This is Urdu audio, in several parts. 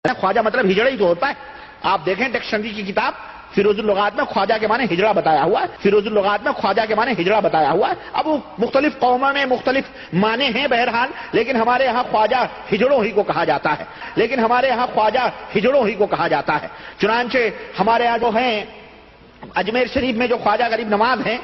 خواجہ مطلب ہجڑا ہی تو ہوتا ہے. آپ دیکھیں ڈکشنری کی کتاب فیروز اللغات میں خواجہ کے معنی ہجڑا بتایا ہوا ہے. فیروز اللغات میں خواجہ کے معنی ہجڑا بتایا ہوا ہے. اب وہ مختلف قوموں میں مختلف معنی ہیں بہرحال، لیکن ہمارے یہاں خواجہ ہجڑوں ہی کو کہا جاتا ہے. لیکن ہمارے یہاں خواجہ ہجڑوں ہی کو کہا جاتا ہے. چنانچہ ہمارے یہاں جو ہیں اجمیر شریف میں جو خواجہ غریب نواز ہیں،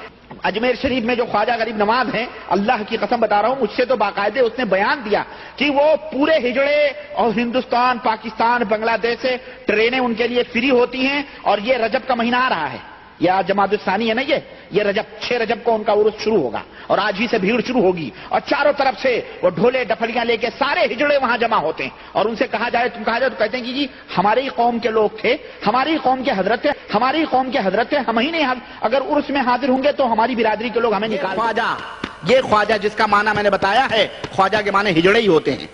اجمیر شریف میں جو خواجہ غریب نواز ہیں، اللہ کی قسم بتا رہا ہوں، مجھ سے تو باقاعدہ اس نے بیان دیا کہ وہ پورے ہجڑے اور ہندوستان، پاکستان، بنگلہ دیش سے ٹرینیں ان کے لیے فری ہوتی ہیں. اور یہ رجب کا مہینہ آ رہا ہے، یہ آج جمادی الثانی ہے نا، یہ رجب 6 رجب کو ان کا عرس شروع ہوگا اور آج ہی سے بھیڑ شروع ہوگی. اور چاروں طرف سے وہ ڈھولے ڈپلیاں لے کے سارے ہجڑے وہاں جمع ہوتے ہیں. اور ان سے کہا جائے تو کہتے ہیں کہ جی ہماری ہی قوم کے لوگ تھے، ہماری ہی قوم کے حضرت تھے، ہماری ہی قوم کے حضرت تھے، ہم ہی نہیں، اگر عرس میں حاضر ہوں گے تو ہماری برادری کے لوگ ہمیں نکال. خواجہ، یہ خواجہ جس کا معنی میں نے بتایا ہے، خواجہ کے معنی ہجڑے ہی ہوتے ہیں.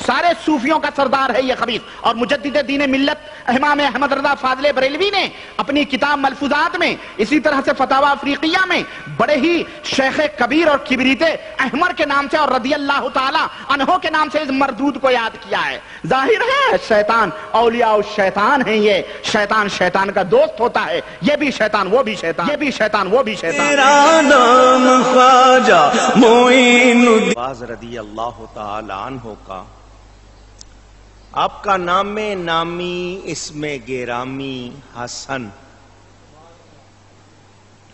سارے صوفیوں کا سردار ہے یہ خبیث. اور مجدد دین ملت امام احمد رضا فاضل بریلوی نے اپنی کتاب ملفوظات میں، اسی طرح سے فتاوی افریقیہ میں، بڑے ہی شیخ کبیر اور کبریت احمر کے نام سے اور رضی اللہ تعالی عنہ کے نام سے اس مردود کو یاد کیا ہے. ظاہر ہے شیطان اولیاء الشیطان ہیں. یہ شیطان شیطان کا دوست ہوتا ہے. یہ بھی شیطان وہ بھی شیطان، یہ بھی شیطان وہ بھی شیطان. تیرا نام خواجہ معین الدین رضی اللہ تعالی عنہ کا، آپ کا نام نامی اسم گرامی حسن.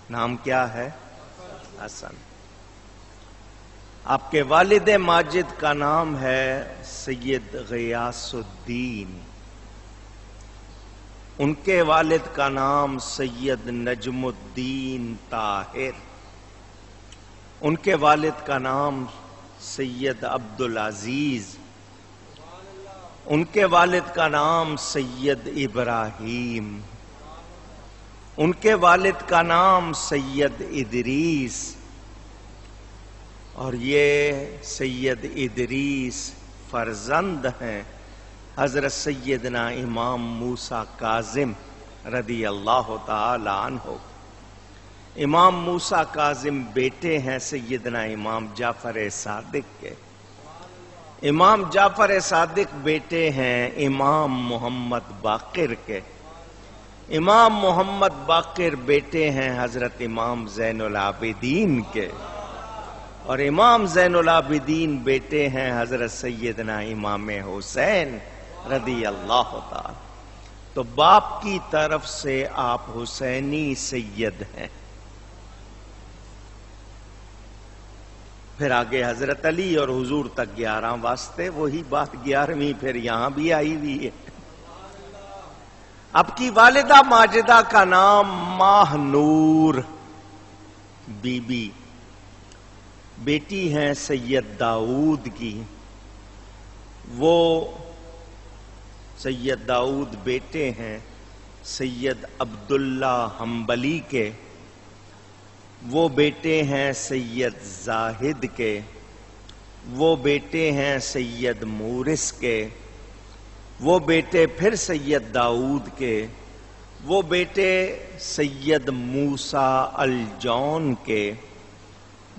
نام کیا ہے؟ حسن. آپ کے والد ماجد کا نام ہے سید غیاث الدین. ان کے والد کا نام سید نجم الدین طاہر. ان کے والد کا نام سید عبدالعزیز. ان کے والد کا نام سید ابراہیم. ان کے والد کا نام سید ادریس. اور یہ سید ادریس فرزند ہیں حضرت سیدنا امام موسیٰ کاظم رضی اللہ تعالی عنہ. امام موسیٰ کاظم بیٹے ہیں سیدنا امام جعفر صادق کے. امام جعفر صادق بیٹے ہیں امام محمد باقر کے. امام محمد باقر بیٹے ہیں حضرت امام زین العابدین کے. اور امام زین العابدین بیٹے ہیں حضرت سیدنا امام حسین رضی اللہ تعالی. تو باپ کی طرف سے آپ حسینی سید ہیں. پھر آگے حضرت علی اور حضور تک 11 واسطے، وہی بات 11ویں پھر یہاں بھی آئی ہوئی ہے. آپ کی والدہ ماجدہ کا نام ماہ نور بی بی. بیٹی ہیں سید داؤد کی. وہ سید داؤد بیٹے ہیں سید عبداللہ حنبلی کے. وہ بیٹے ہیں سید زاہد کے. وہ بیٹے ہیں سید مورس کے. وہ بیٹے پھر سید داؤد کے. وہ بیٹے سید موسیٰ الجون کے.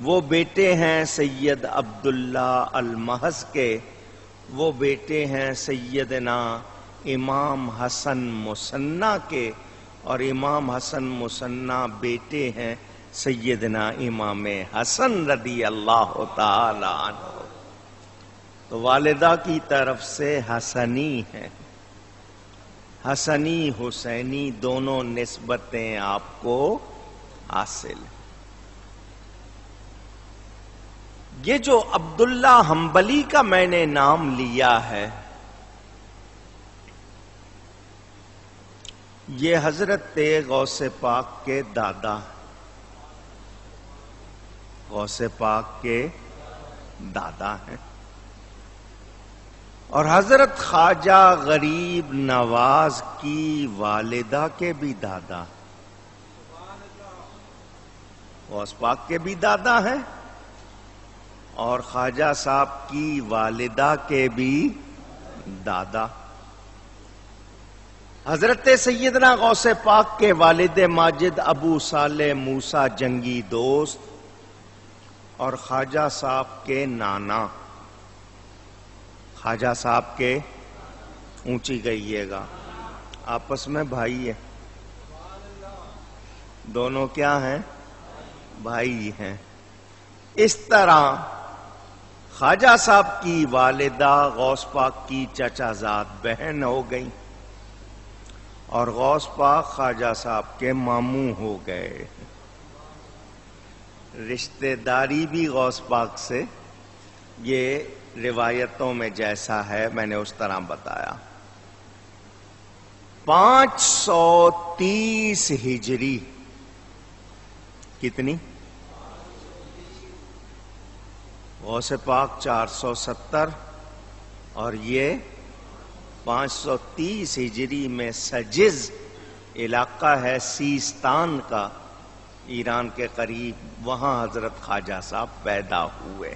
وہ بیٹے ہیں سید عبداللہ المحض کے. وہ بیٹے ہیں سیدنا امام حسن مثنیٰ کے. اور امام حسن مثنیٰ بیٹے ہیں سیدنا امام حسن رضی اللہ تعالی عنہ. تو والدہ کی طرف سے حسنی ہیں. حسنی حسینی دونوں نسبتیں آپ کو حاصل ہیں. یہ جو عبداللہ حنبلی کا میں نے نام لیا ہے، یہ حضرت غوث پاک کے دادا، غوث پاک کے دادا ہیں. اور حضرت خواجہ غریب نواز کی والدہ کے بھی دادا، غوث پاک کے بھی دادا ہیں اور خواجہ صاحب کی والدہ کے بھی دادا. حضرت سیدنا غوث پاک کے والد ماجد ابو صالح موسیٰ جنگی دوست اور خواجہ صاحب کے نانا، خواجہ صاحب کے اونچی کہیے گا. آپس میں بھائی ہیں, دونوں کیا ہیں؟ بھائی ہیں. اس طرح خواجہ صاحب کی والدہ غوث پاک کی چچا زاد بہن ہو گئی اور غوث پاک خواجہ صاحب کے ماموں ہو گئے. رشتہ داری بھی غوث پاک سے یہ روایتوں میں جیسا ہے میں نے اس طرح بتایا. 530 ہجری کتنی؟ غوث پاک 470 اور یہ 530 ہجری میں سجز علاقہ ہے سیستان کا, ایران کے قریب, وہاں حضرت خواجہ صاحب پیدا ہوئے.